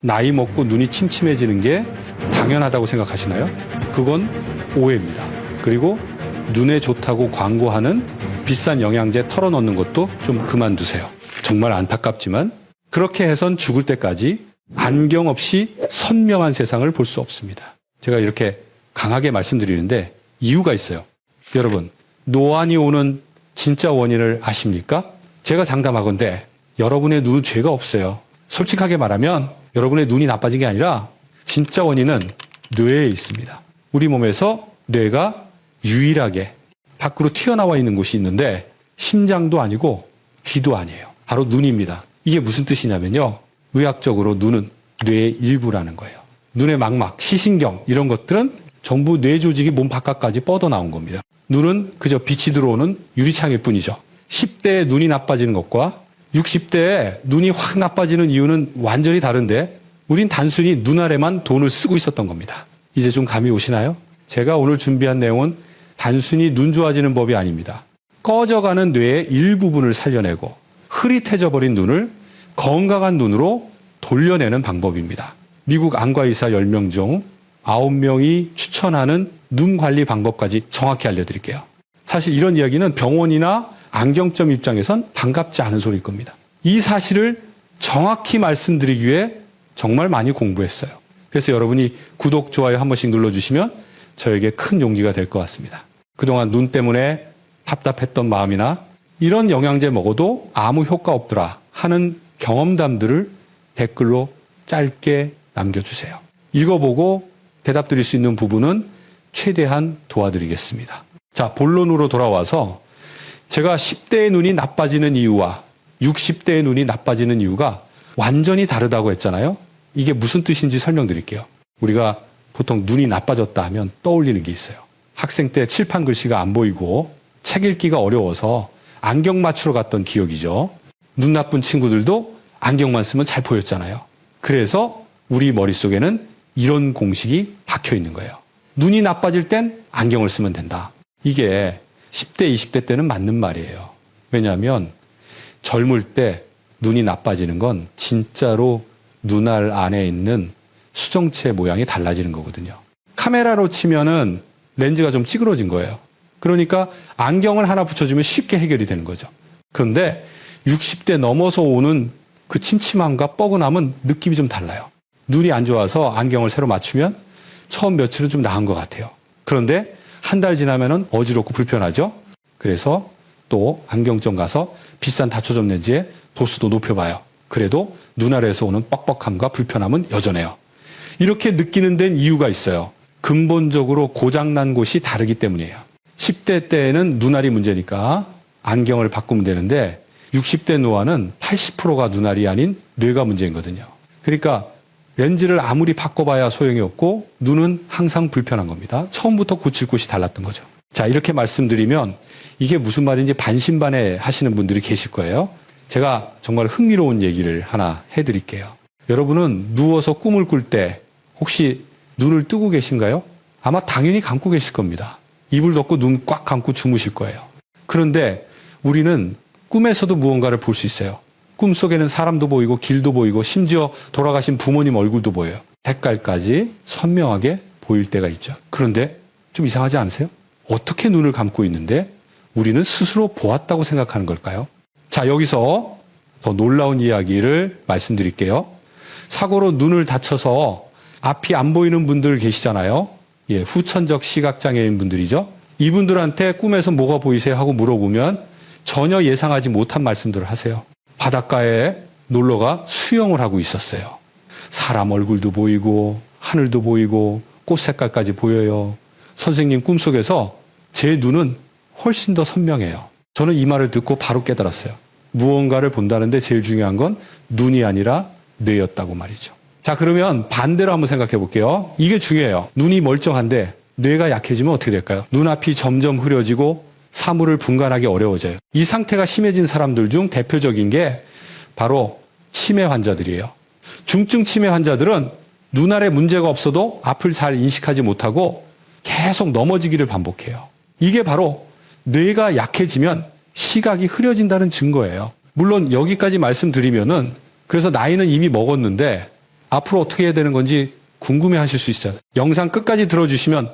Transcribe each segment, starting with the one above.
나이 먹고 눈이 침침해지는 게 당연하다고 생각하시나요? 그건 오해입니다. 그리고 눈에 좋다고 광고하는 비싼 영양제 털어넣는 것도 좀 그만두세요. 정말 안타깝지만 그렇게 해선 죽을 때까지 안경 없이 선명한 세상을 볼 수 없습니다. 제가 이렇게 강하게 말씀드리는데 이유가 있어요. 여러분, 노안이 오는 진짜 원인을 아십니까? 제가 장담하건대 여러분의 눈은 죄가 없어요. 솔직하게 말하면 여러분의 눈이 나빠진 게 아니라 진짜 원인은 뇌에 있습니다. 우리 몸에서 뇌가 유일하게 밖으로 튀어나와 있는 곳이 있는데 심장도 아니고 귀도 아니에요. 바로 눈입니다. 이게 무슨 뜻이냐면요. 의학적으로 눈은 뇌의 일부라는 거예요. 눈의 망막, 시신경 이런 것들은 전부 뇌 조직이 몸 바깥까지 뻗어나온 겁니다. 눈은 그저 빛이 들어오는 유리창일 뿐이죠. 10대에 눈이 나빠지는 것과 60대에 눈이 확 나빠지는 이유는 완전히 다른데 우린 단순히 눈 아래만 돈을 쓰고 있었던 겁니다. 이제 좀 감이 오시나요? 제가 오늘 준비한 내용은 단순히 눈 좋아지는 법이 아닙니다. 꺼져가는 뇌의 일부분을 살려내고 흐릿해져버린 눈을 건강한 눈으로 돌려내는 방법입니다. 미국 안과의사 10명 중 9명이 추천하는 눈 관리 방법까지 정확히 알려드릴게요. 사실 이런 이야기는 병원이나 안경점 입장에선 반갑지 않은 소리일 겁니다. 이 사실을 정확히 말씀드리기 위해 정말 많이 공부했어요. 그래서 여러분이 구독, 좋아요 한 번씩 눌러주시면 저에게 큰 용기가 될 것 같습니다. 그동안 눈 때문에 답답했던 마음이나 이런 영양제 먹어도 아무 효과 없더라 하는 경험담들을 댓글로 짧게 남겨주세요. 읽어보고 대답 드릴 수 있는 부분은 최대한 도와드리겠습니다. 자, 본론으로 돌아와서 제가 10대의 눈이 나빠지는 이유와 60대의 눈이 나빠지는 이유가 완전히 다르다고 했잖아요. 이게 무슨 뜻인지 설명드릴게요. 우리가 보통 눈이 나빠졌다 하면 떠올리는 게 있어요. 학생 때 칠판 글씨가 안 보이고 책 읽기가 어려워서 안경 맞추러 갔던 기억이죠. 눈 나쁜 친구들도 안경만 쓰면 잘 보였잖아요. 그래서 우리 머릿속에는 이런 공식이 박혀 있는 거예요. 눈이 나빠질 땐 안경을 쓰면 된다. 이게 10대, 20대 때는 맞는 말이에요. 왜냐하면 젊을 때 눈이 나빠지는 건 진짜로 눈알 안에 있는 수정체 모양이 달라지는 거거든요. 카메라로 치면은 렌즈가 좀 찌그러진 거예요. 그러니까 안경을 하나 붙여주면 쉽게 해결이 되는 거죠. 그런데 60대 넘어서 오는 그 침침함과 뻐근함은 느낌이 좀 달라요. 눈이 안 좋아서 안경을 새로 맞추면 처음 며칠은 좀 나은 것 같아요. 그런데 한 달 지나면은 어지럽고 불편하죠. 그래서 또 안경점 가서 비싼 다초점 렌즈에 도수도 높여봐요. 그래도 눈 아래에서 오는 뻑뻑함과 불편함은 여전해요. 이렇게 느끼는 데는 이유가 있어요. 근본적으로 고장난 곳이 다르기 때문이에요. 10대 때에는 눈알이 문제니까 안경을 바꾸면 되는데 60대 노안은 80%가 눈알이 아닌 뇌가 문제거든요. 그러니까 렌즈를 아무리 바꿔봐야 소용이 없고 눈은 항상 불편한 겁니다. 처음부터 고칠 곳이 달랐던 거죠. 자, 이렇게 말씀드리면 이게 무슨 말인지 반신반의 하시는 분들이 계실 거예요. 제가 정말 흥미로운 얘기를 하나 해드릴게요. 여러분은 누워서 꿈을 꿀 때 혹시 눈을 뜨고 계신가요? 아마 당연히 감고 계실 겁니다. 이불 덮고 눈 꽉 감고 주무실 거예요. 그런데 우리는 꿈에서도 무언가를 볼 수 있어요. 꿈속에는 사람도 보이고 길도 보이고 심지어 돌아가신 부모님 얼굴도 보여요. 색깔까지 선명하게 보일 때가 있죠. 그런데 좀 이상하지 않으세요? 어떻게 눈을 감고 있는데 우리는 스스로 보았다고 생각하는 걸까요? 자, 여기서 더 놀라운 이야기를 말씀드릴게요. 사고로 눈을 다쳐서 앞이 안 보이는 분들 계시잖아요. 예, 후천적 시각장애인 분들이죠. 이분들한테 꿈에서 뭐가 보이세요? 하고 물어보면 전혀 예상하지 못한 말씀들을 하세요. 바닷가에 놀러가 수영을 하고 있었어요. 사람 얼굴도 보이고 하늘도 보이고 꽃 색깔까지 보여요. 선생님 꿈속에서 제 눈은 훨씬 더 선명해요. 저는 이 말을 듣고 바로 깨달았어요. 무언가를 본다는데 제일 중요한 건 눈이 아니라 뇌였다고 말이죠. 자, 그러면 반대로 한번 생각해 볼게요. 이게 중요해요. 눈이 멀쩡한데 뇌가 약해지면 어떻게 될까요? 눈앞이 점점 흐려지고 사물을 분간하기 어려워져요. 이 상태가 심해진 사람들 중 대표적인 게 바로 치매 환자들이에요. 중증 치매 환자들은 눈알에 문제가 없어도 앞을 잘 인식하지 못하고 계속 넘어지기를 반복해요. 이게 바로 뇌가 약해지면 시각이 흐려진다는 증거예요. 물론 여기까지 말씀드리면은 그래서 나이는 이미 먹었는데 앞으로 어떻게 해야 되는 건지 궁금해 하실 수 있어요. 영상 끝까지 들어주시면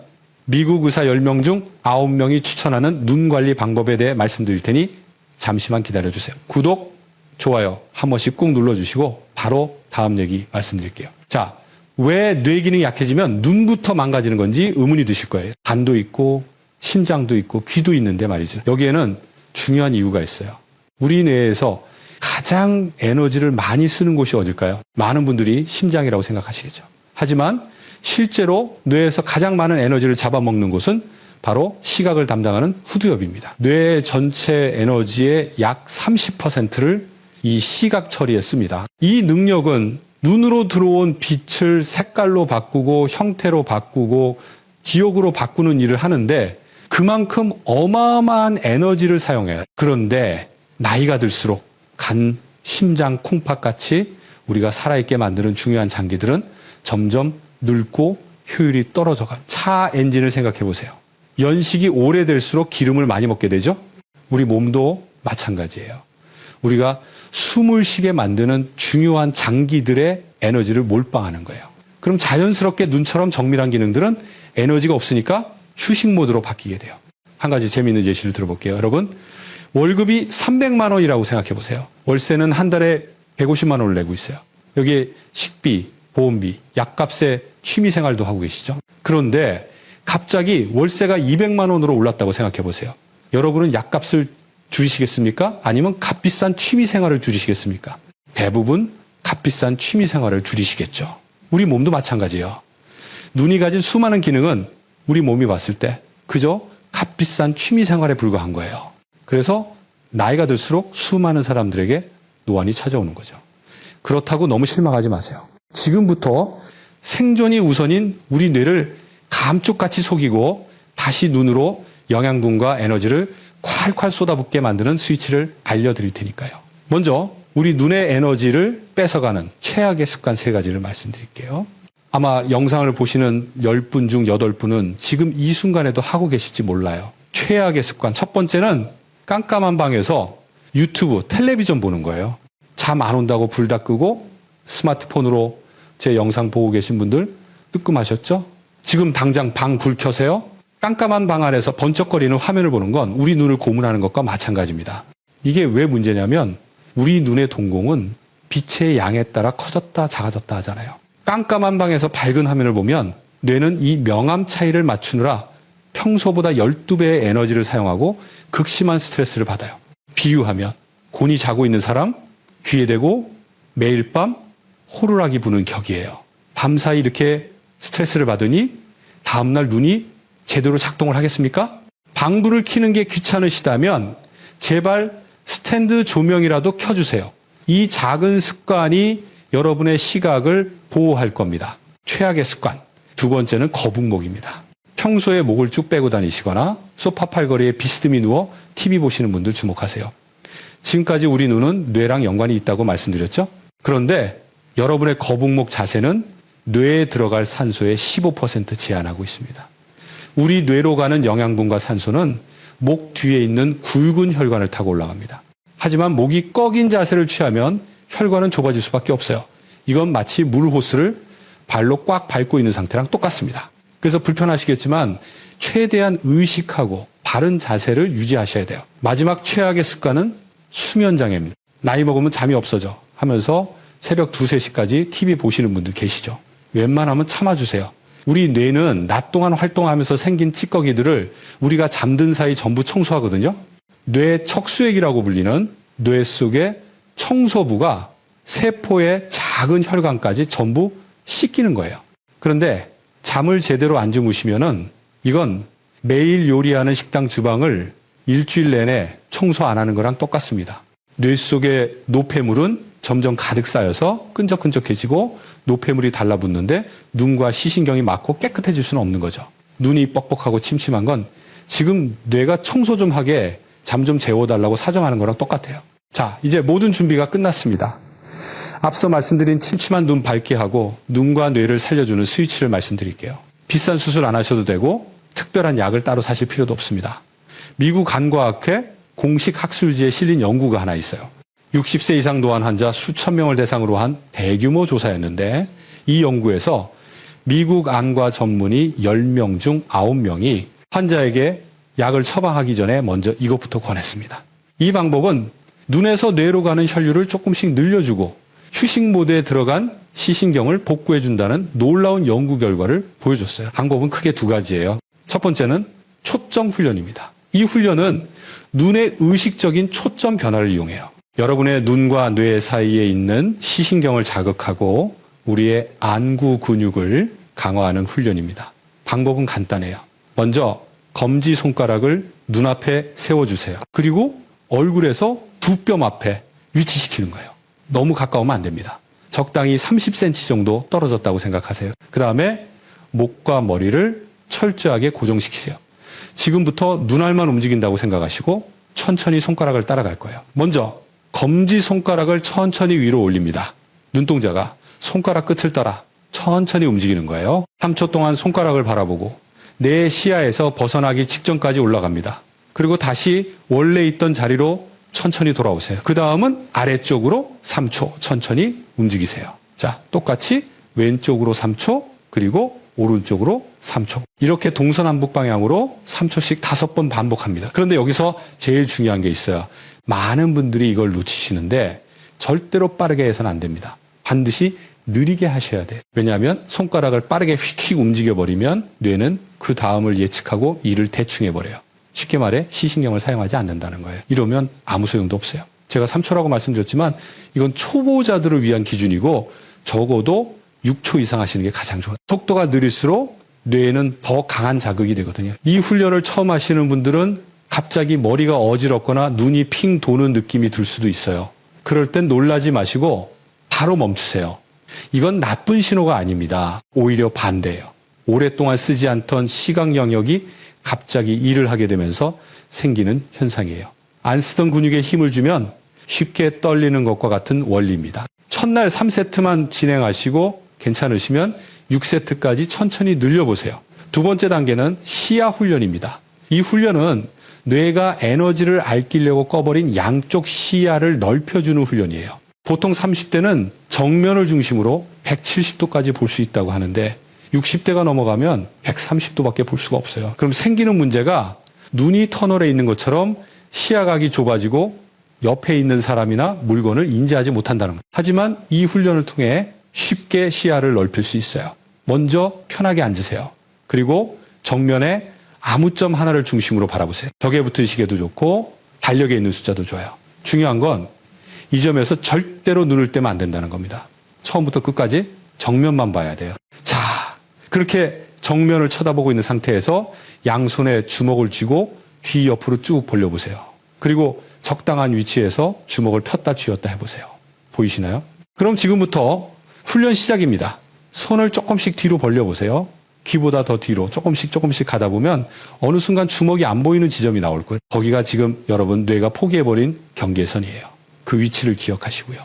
미국 의사 10명 중 9명이 추천하는 눈 관리 방법에 대해 말씀드릴 테니 잠시만 기다려주세요. 구독, 좋아요 한 번씩 꾹 눌러주시고 바로 다음 얘기 말씀드릴게요. 자, 왜 뇌 기능이 약해지면 눈부터 망가지는 건지 의문이 드실 거예요. 간도 있고 심장도 있고 귀도 있는데 말이죠. 여기에는 중요한 이유가 있어요. 우리 뇌에서 가장 에너지를 많이 쓰는 곳이 어딜까요? 많은 분들이 심장이라고 생각하시겠죠. 하지만 실제로 뇌에서 가장 많은 에너지를 잡아먹는 곳은 바로 시각을 담당하는 후두엽입니다. 뇌 전체 에너지의 약 30%를 이 시각 처리에 씁니다. 이 능력은 눈으로 들어온 빛을 색깔로 바꾸고 형태로 바꾸고 기억으로 바꾸는 일을 하는데 그만큼 어마어마한 에너지를 사용해요. 그런데 나이가 들수록 간, 심장, 콩팥같이 우리가 살아있게 만드는 중요한 장기들은 점점 늙고 효율이 떨어져가요. 차 엔진을 생각해 보세요. 연식이 오래될수록 기름을 많이 먹게 되죠? 우리 몸도 마찬가지예요. 우리가 숨을 쉬게 만드는 중요한 장기들의 에너지를 몰빵하는 거예요. 그럼 자연스럽게 눈처럼 정밀한 기능들은 에너지가 없으니까 휴식 모드로 바뀌게 돼요. 한 가지 재미있는 예시를 들어볼게요. 여러분, 월급이 300만 원이라고 생각해 보세요. 월세는 한 달에 150만 원을 내고 있어요. 여기에 식비, 보험비, 약값에 취미생활도 하고 계시죠. 그런데 갑자기 월세가 200만 원으로 올랐다고 생각해 보세요. 여러분은 약값을 줄이시겠습니까? 아니면 값비싼 취미생활을 줄이시겠습니까? 대부분 값비싼 취미생활을 줄이시겠죠. 우리 몸도 마찬가지예요. 눈이 가진 수많은 기능은 우리 몸이 봤을 때 그저 값비싼 취미생활에 불과한 거예요. 그래서 나이가 들수록 수많은 사람들에게 노안이 찾아오는 거죠. 그렇다고 너무 실망하지 마세요. 지금부터 생존이 우선인 우리 뇌를 감쪽같이 속이고 다시 눈으로 영양분과 에너지를 콸콸 쏟아붓게 만드는 스위치를 알려드릴 테니까요. 먼저 우리 눈의 에너지를 뺏어가는 최악의 습관 3가지를 말씀드릴게요. 아마 영상을 보시는 10분 중 8분은 지금 이 순간에도 하고 계실지 몰라요. 최악의 습관 첫 번째는 깜깜한 방에서 유튜브, 텔레비전 보는 거예요. 잠 안 온다고 불 다 끄고 스마트폰으로 제 영상 보고 계신 분들 뜨끔하셨죠? 지금 당장 방 불 켜세요. 깜깜한 방 안에서 번쩍거리는 화면을 보는 건 우리 눈을 고문하는 것과 마찬가지입니다. 이게 왜 문제냐면 우리 눈의 동공은 빛의 양에 따라 커졌다 작아졌다 하잖아요. 깜깜한 방에서 밝은 화면을 보면 뇌는 이 명암 차이를 맞추느라 평소보다 12배의 에너지를 사용하고 극심한 스트레스를 받아요. 비유하면 곤히 자고 있는 사람 귀에 대고 매일 밤 호루라기 부는 격이에요. 밤사이 이렇게 스트레스를 받으니 다음날 눈이 제대로 작동을 하겠습니까? 방불을 켜는 게 귀찮으시다면 제발 스탠드 조명이라도 켜주세요. 이 작은 습관이 여러분의 시각을 보호할 겁니다. 최악의 습관. 두 번째는 거북목입니다. 평소에 목을 쭉 빼고 다니시거나 소파 팔걸이에 비스듬히 누워 TV 보시는 분들 주목하세요. 지금까지 우리 눈은 뇌랑 연관이 있다고 말씀드렸죠? 그런데 여러분의 거북목 자세는 뇌에 들어갈 산소의 15% 제한하고 있습니다. 우리 뇌로 가는 영양분과 산소는 목 뒤에 있는 굵은 혈관을 타고 올라갑니다. 하지만 목이 꺾인 자세를 취하면 혈관은 좁아질 수밖에 없어요. 이건 마치 물호스를 발로 꽉 밟고 있는 상태랑 똑같습니다. 그래서 불편하시겠지만 최대한 의식하고 바른 자세를 유지하셔야 돼요. 마지막 최악의 습관은 수면장애입니다. 나이 먹으면 잠이 없어져 하면서 새벽 2, 3시까지 TV 보시는 분들 계시죠. 웬만하면 참아주세요. 우리 뇌는 낮 동안 활동하면서 생긴 찌꺼기들을 우리가 잠든 사이 전부 청소하거든요. 뇌 척수액이라고 불리는 뇌 속의 청소부가 세포의 작은 혈관까지 전부 씻기는 거예요. 그런데 잠을 제대로 안 주무시면은 이건 매일 요리하는 식당 주방을 일주일 내내 청소 안 하는 거랑 똑같습니다. 뇌 속의 노폐물은 점점 가득 쌓여서 끈적끈적해지고 노폐물이 달라붙는데 눈과 시신경이 막고 깨끗해질 수는 없는 거죠. 눈이 뻑뻑하고 침침한 건 지금 뇌가 청소 좀 하게 잠 좀 재워달라고 사정하는 거랑 똑같아요. 자, 이제 모든 준비가 끝났습니다. 앞서 말씀드린 침침한 눈 밝게 하고 눈과 뇌를 살려주는 스위치를 말씀드릴게요. 비싼 수술 안 하셔도 되고 특별한 약을 따로 사실 필요도 없습니다. 미국 간과학회 공식 학술지에 실린 연구가 하나 있어요. 60세 이상 노안 환자 수천 명을 대상으로 한 대규모 조사였는데 이 연구에서 미국 안과 전문의 10명 중 9명이 환자에게 약을 처방하기 전에 먼저 이것부터 권했습니다. 이 방법은 눈에서 뇌로 가는 혈류를 조금씩 늘려주고 휴식 모드에 들어간 시신경을 복구해준다는 놀라운 연구 결과를 보여줬어요. 방법은 크게 두 가지예요. 첫 번째는 초점 훈련입니다. 이 훈련은 눈의 의식적인 초점 변화를 이용해요. 여러분의 눈과 뇌 사이에 있는 시신경을 자극하고 우리의 안구 근육을 강화하는 훈련입니다. 방법은 간단해요. 먼저 검지손가락을 눈앞에 세워주세요. 그리고 얼굴에서 두 뼘 앞에 위치시키는 거예요. 너무 가까우면 안 됩니다. 적당히 30cm 정도 떨어졌다고 생각하세요. 그 다음에 목과 머리를 철저하게 고정시키세요. 지금부터 눈알만 움직인다고 생각하시고 천천히 손가락을 따라갈 거예요. 먼저 검지손가락을 천천히 위로 올립니다. 눈동자가 손가락 끝을 따라 천천히 움직이는 거예요. 3초 동안 손가락을 바라보고 내 시야에서 벗어나기 직전까지 올라갑니다. 그리고 다시 원래 있던 자리로 천천히 돌아오세요. 그 다음은 아래쪽으로 3초 천천히 움직이세요. 자, 똑같이 왼쪽으로 3초, 그리고 오른쪽으로 3초. 이렇게 동서남북 방향으로 3초씩 5번 반복합니다. 그런데 여기서 제일 중요한 게 있어요. 많은 분들이 이걸 놓치시는데 절대로 빠르게 해서는 안 됩니다. 반드시 느리게 하셔야 돼요. 왜냐하면 손가락을 빠르게 휙휙 움직여버리면 뇌는 그 다음을 예측하고 일을 대충 해버려요. 쉽게 말해 시신경을 사용하지 않는다는 거예요. 이러면 아무 소용도 없어요. 제가 3초라고 말씀드렸지만 이건 초보자들을 위한 기준이고 적어도 6초 이상 하시는 게 가장 좋아요. 속도가 느릴수록 뇌에는 더 강한 자극이 되거든요. 이 훈련을 처음 하시는 분들은 갑자기 머리가 어지럽거나 눈이 핑 도는 느낌이 들 수도 있어요. 그럴 땐 놀라지 마시고 바로 멈추세요. 이건 나쁜 신호가 아닙니다. 오히려 반대예요. 오랫동안 쓰지 않던 시각 영역이 갑자기 일을 하게 되면서 생기는 현상이에요. 안 쓰던 근육에 힘을 주면 쉽게 떨리는 것과 같은 원리입니다. 첫날 3세트만 진행하시고 괜찮으시면 6세트까지 천천히 늘려보세요. 두 번째 단계는 시야 훈련입니다. 이 훈련은 뇌가 에너지를 아끼려고 꺼버린 양쪽 시야를 넓혀주는 훈련이에요. 보통 30대는 정면을 중심으로 170도까지 볼 수 있다고 하는데 60대가 넘어가면 130도밖에 볼 수가 없어요. 그럼 생기는 문제가 눈이 터널에 있는 것처럼 시야각이 좁아지고 옆에 있는 사람이나 물건을 인지하지 못한다는 거예요. 하지만 이 훈련을 통해 쉽게 시야를 넓힐 수 있어요. 먼저 편하게 앉으세요. 그리고 정면에 아무 점 하나를 중심으로 바라보세요. 벽에 붙은 시계도 좋고 달력에 있는 숫자도 좋아요. 중요한 건 이 점에서 절대로 눈을 떼면 안 된다는 겁니다. 처음부터 끝까지 정면만 봐야 돼요. 자, 그렇게 정면을 쳐다보고 있는 상태에서 양손에 주먹을 쥐고 귀 옆으로 쭉 벌려보세요. 그리고 적당한 위치에서 주먹을 폈다 쥐었다 해보세요. 보이시나요? 그럼 지금부터 훈련 시작입니다. 손을 조금씩 뒤로 벌려보세요. 귀보다 더 뒤로 조금씩 가다 보면 어느 순간 주먹이 안 보이는 지점이 나올 거예요. 거기가 지금 여러분 뇌가 포기해버린 경계선이에요. 그 위치를 기억하시고요.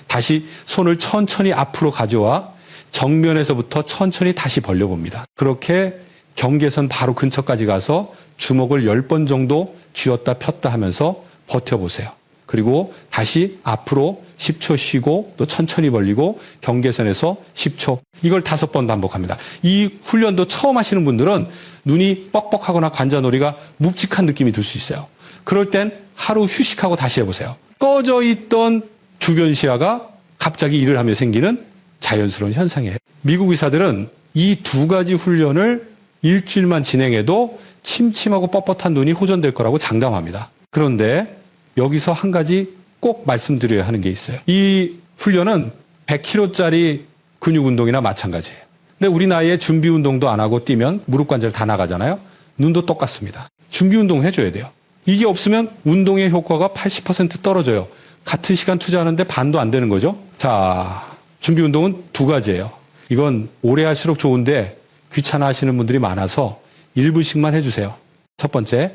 다시 손을 천천히 앞으로 가져와 정면에서부터 천천히 다시 벌려봅니다. 그렇게 경계선 바로 근처까지 가서 주먹을 10번 정도 쥐었다 폈다 하면서 버텨보세요. 그리고 다시 앞으로 10초 쉬고 또 천천히 벌리고 경계선에서 10초. 이걸 5번 반복합니다. 이 훈련도 처음 하시는 분들은 눈이 뻑뻑하거나 관자놀이가 묵직한 느낌이 들 수 있어요. 그럴 땐 하루 휴식하고 다시 해보세요. 꺼져 있던 주변 시야가 갑자기 일을 하며 생기는 자연스러운 현상이에요. 미국 의사들은 이 두 가지 훈련을 일주일만 진행해도 침침하고 뻣뻣한 눈이 호전될 거라고 장담합니다. 그런데 여기서 한 가지 꼭 말씀드려야 하는 게 있어요. 이 훈련은 100kg짜리 근육 운동이나 마찬가지예요. 근데 우리 나이에 준비 운동도 안 하고 뛰면 무릎 관절 다 나가잖아요. 눈도 똑같습니다. 준비 운동 해줘야 돼요. 이게 없으면 운동의 효과가 80% 떨어져요. 같은 시간 투자하는데 반도 안 되는 거죠. 자, 준비 운동은 두 가지예요. 이건 오래 할수록 좋은데 귀찮아 하시는 분들이 많아서 1분씩만 해주세요. 첫 번째,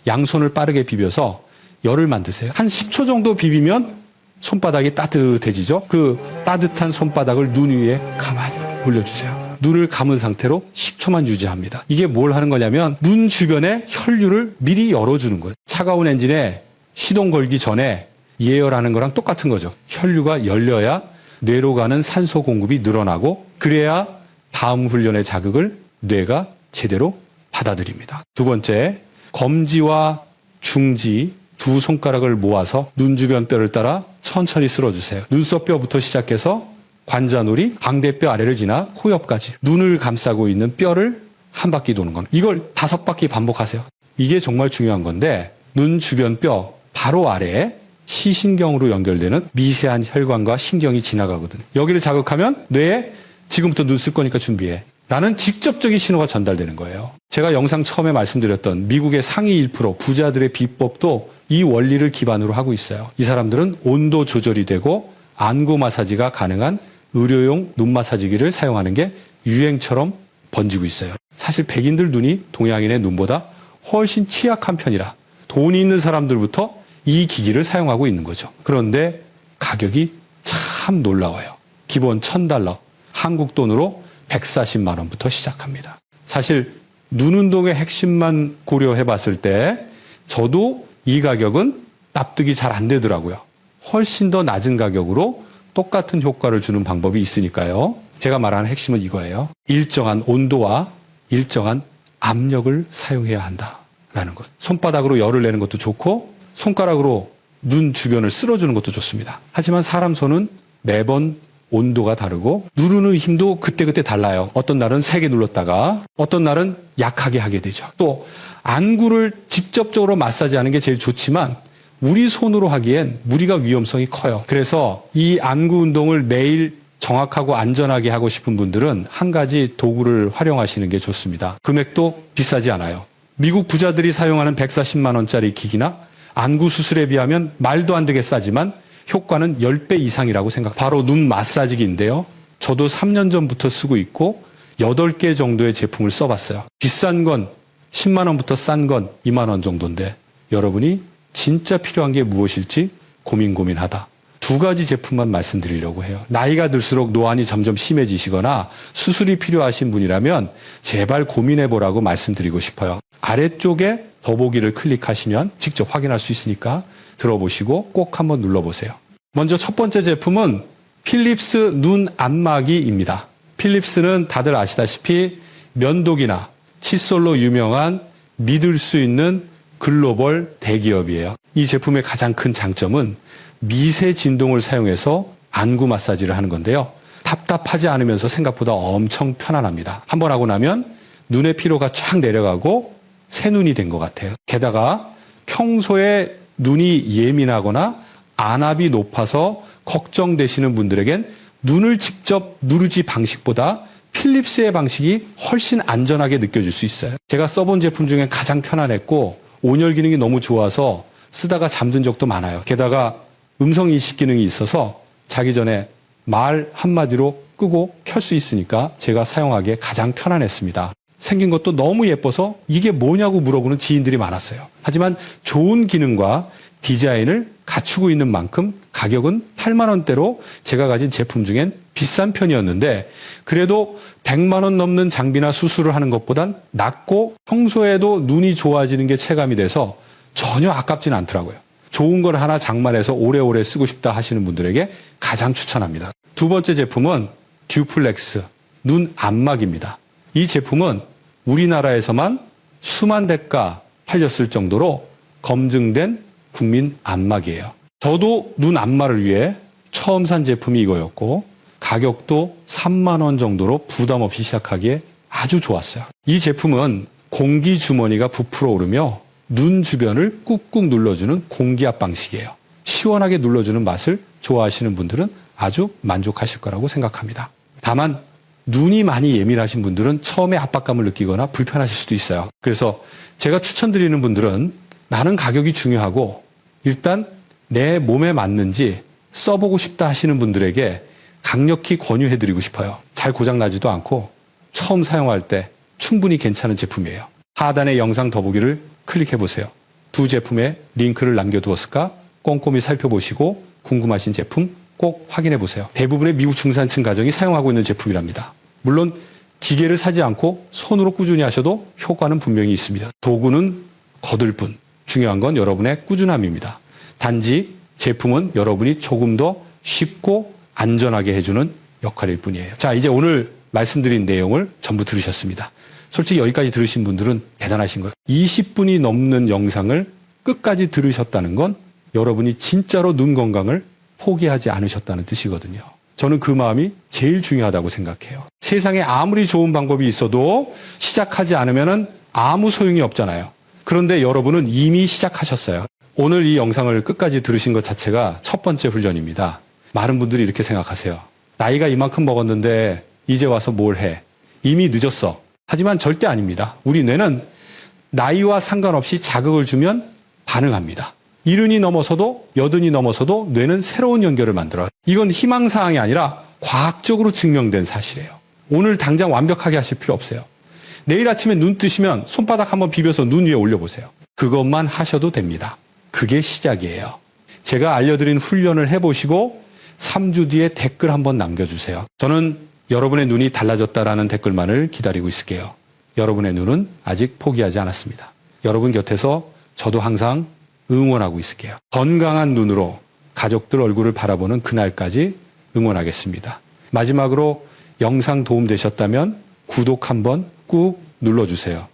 양손을 빠르게 비벼서 열을 만드세요. 한 10초 정도 비비면 손바닥이 따뜻해지죠. 그 따뜻한 손바닥을 눈 위에 가만히 올려주세요. 눈을 감은 상태로 10초만 유지합니다. 이게 뭘 하는 거냐면 눈 주변에 혈류를 미리 열어주는 거예요. 차가운 엔진에 시동 걸기 전에 예열하는 거랑 똑같은 거죠. 혈류가 열려야 뇌로 가는 산소 공급이 늘어나고 그래야 다음 훈련의 자극을 뇌가 제대로 받아들입니다. 두 번째, 검지와 중지 두 손가락을 모아서 눈 주변 뼈를 따라 천천히 쓸어주세요. 눈썹뼈부터 시작해서 관자놀이, 광대뼈 아래를 지나 코 옆까지 눈을 감싸고 있는 뼈를 한 바퀴 도는 겁니다. 이걸 5바퀴 반복하세요. 이게 정말 중요한 건데 눈 주변 뼈 바로 아래에 시신경으로 연결되는 미세한 혈관과 신경이 지나가거든요. 여기를 자극하면 뇌에 지금부터 눈 쓸 거니까 준비해 라는 직접적인 신호가 전달되는 거예요. 제가 영상 처음에 말씀드렸던 미국의 상위 1% 부자들의 비법도 이 원리를 기반으로 하고 있어요. 이 사람들은 온도 조절이 되고 안구 마사지가 가능한 의료용 눈 마사지기를 사용하는 게 유행처럼 번지고 있어요. 사실 백인들 눈이 동양인의 눈보다 훨씬 취약한 편이라 돈이 있는 사람들부터 이 기기를 사용하고 있는 거죠. 그런데 가격이 참 놀라워요. 기본 $1,000, 한국 돈으로 140만 원부터 시작합니다. 사실 눈 운동의 핵심만 고려해 봤을 때 저도 이 가격은 납득이 잘 안 되더라고요. 훨씬 더 낮은 가격으로 똑같은 효과를 주는 방법이 있으니까요. 제가 말하는 핵심은 이거예요. 일정한 온도와 일정한 압력을 사용해야 한다라는 것. 손바닥으로 열을 내는 것도 좋고 손가락으로 눈 주변을 쓸어주는 것도 좋습니다. 하지만 사람 손은 매번 온도가 다르고 누르는 힘도 그때그때 달라요. 어떤 날은 세게 눌렀다가 어떤 날은 약하게 하게 되죠. 또 안구를 직접적으로 마사지하는 게 제일 좋지만 우리 손으로 하기엔 무리가 위험성이 커요. 그래서 이 안구 운동을 매일 정확하고 안전하게 하고 싶은 분들은 한 가지 도구를 활용하시는 게 좋습니다. 금액도 비싸지 않아요. 미국 부자들이 사용하는 140만 원짜리 기기나 안구 수술에 비하면 말도 안 되게 싸지만 효과는 10배 이상이라고 바로 눈 마사지기인데요. 저도 3년 전부터 쓰고 있고 8개 정도의 제품을 써봤어요. 비싼 건 10만 원부터 싼 건 2만 원 정도인데 여러분이 진짜 필요한 게 무엇일지 고민하다. 2가지 제품만 말씀드리려고 해요. 나이가 들수록 노안이 점점 심해지시거나 수술이 필요하신 분이라면 제발 고민해보라고 말씀드리고 싶어요. 아래쪽에 더보기를 클릭하시면 직접 확인할 수 있으니까 들어보시고 꼭 한번 눌러보세요. 먼저 첫 번째 제품은 필립스 눈 안마기입니다. 필립스는 다들 아시다시피 면도기나 칫솔로 유명한 믿을 수 있는 글로벌 대기업이에요. 이 제품의 가장 큰 장점은 미세 진동을 사용해서 안구 마사지를 하는 건데요. 답답하지 않으면서 생각보다 엄청 편안합니다. 한번 하고 나면 눈의 피로가 쫙 내려가고 새 눈이 된 것 같아요. 게다가 평소에 눈이 예민하거나 안압이 높아서 걱정되시는 분들에겐 눈을 직접 누르지 방식보다 필립스의 방식이 훨씬 안전하게 느껴질 수 있어요. 제가 써본 제품 중에 가장 편안했고 온열 기능이 너무 좋아서 쓰다가 잠든 적도 많아요. 게다가 음성인식 기능이 있어서 자기 전에 말 한마디로 끄고 켤 수 있으니까 제가 사용하기에 가장 편안했습니다. 생긴 것도 너무 예뻐서 이게 뭐냐고 물어보는 지인들이 많았어요. 하지만 좋은 기능과 디자인을 갖추고 있는 만큼 가격은 8만 원대로 제가 가진 제품 중엔 비싼 편이었는데 그래도 100만 원 넘는 장비나 수술을 하는 것보단 낫고 평소에도 눈이 좋아지는 게 체감이 돼서 전혀 아깝지는 않더라고요. 좋은 걸 하나 장만해서 오래오래 쓰고 싶다 하시는 분들에게 가장 추천합니다. 두 번째 제품은 듀플렉스 눈 안마기입니다. 이 제품은 우리나라에서만 수만 대가 팔렸을 정도로 검증된 국민 안마기예요. 저도 눈 안마를 위해 처음 산 제품이 이거였고 가격도 3만 원 정도로 부담 없이 시작하기에 아주 좋았어요. 이 제품은 공기 주머니가 부풀어 오르며 눈 주변을 꾹꾹 눌러주는 공기압 방식이에요. 시원하게 눌러주는 맛을 좋아하시는 분들은 아주 만족하실 거라고 생각합니다. 다만 눈이 많이 예민하신 분들은 처음에 압박감을 느끼거나 불편하실 수도 있어요. 그래서 제가 추천드리는 분들은 나는 가격이 중요하고 일단 내 몸에 맞는지 써보고 싶다 하시는 분들에게 강력히 권유해드리고 싶어요. 잘 고장나지도 않고 처음 사용할 때 충분히 괜찮은 제품이에요. 하단의 영상 더보기를 클릭해보세요. 두 제품의 링크를 남겨두었을까 꼼꼼히 살펴보시고 궁금하신 제품 꼭 확인해보세요. 대부분의 미국 중산층 가정이 사용하고 있는 제품이랍니다. 물론 기계를 사지 않고 손으로 꾸준히 하셔도 효과는 분명히 있습니다. 도구는 거들 뿐 중요한 건 여러분의 꾸준함입니다. 단지 제품은 여러분이 조금 더 쉽고 안전하게 해주는 역할일 뿐이에요. 자, 이제 오늘 말씀드린 내용을 전부 들으셨습니다. 솔직히 여기까지 들으신 분들은 대단하신 거예요. 20분이 넘는 영상을 끝까지 들으셨다는 건 여러분이 진짜로 눈 건강을 포기하지 않으셨다는 뜻이거든요. 저는 그 마음이 제일 중요하다고 생각해요. 세상에 아무리 좋은 방법이 있어도 시작하지 않으면 아무 소용이 없잖아요. 그런데 여러분은 이미 시작하셨어요. 오늘 이 영상을 끝까지 들으신 것 자체가 첫 번째 훈련입니다. 많은 분들이 이렇게 생각하세요. 나이가 이만큼 먹었는데 이제 와서 뭘 해? 이미 늦었어. 하지만 절대 아닙니다. 우리 뇌는 나이와 상관없이 자극을 주면 반응합니다. 70이 넘어서도 80이 넘어서도 뇌는 새로운 연결을 만들어요. 이건 희망사항이 아니라 과학적으로 증명된 사실이에요. 오늘 당장 완벽하게 하실 필요 없어요. 내일 아침에 눈 뜨시면 손바닥 한번 비벼서 눈 위에 올려보세요. 그것만 하셔도 됩니다. 그게 시작이에요. 제가 알려드린 훈련을 해보시고 3주 뒤에 댓글 한번 남겨주세요. 저는 여러분의 눈이 달라졌다라는 댓글만을 기다리고 있을게요. 여러분의 눈은 아직 포기하지 않았습니다. 여러분 곁에서 저도 항상 응원하고 있을게요. 건강한 눈으로 가족들 얼굴을 바라보는 그날까지 응원하겠습니다. 마지막으로 영상 도움되셨다면 구독 한번 꾹 눌러주세요.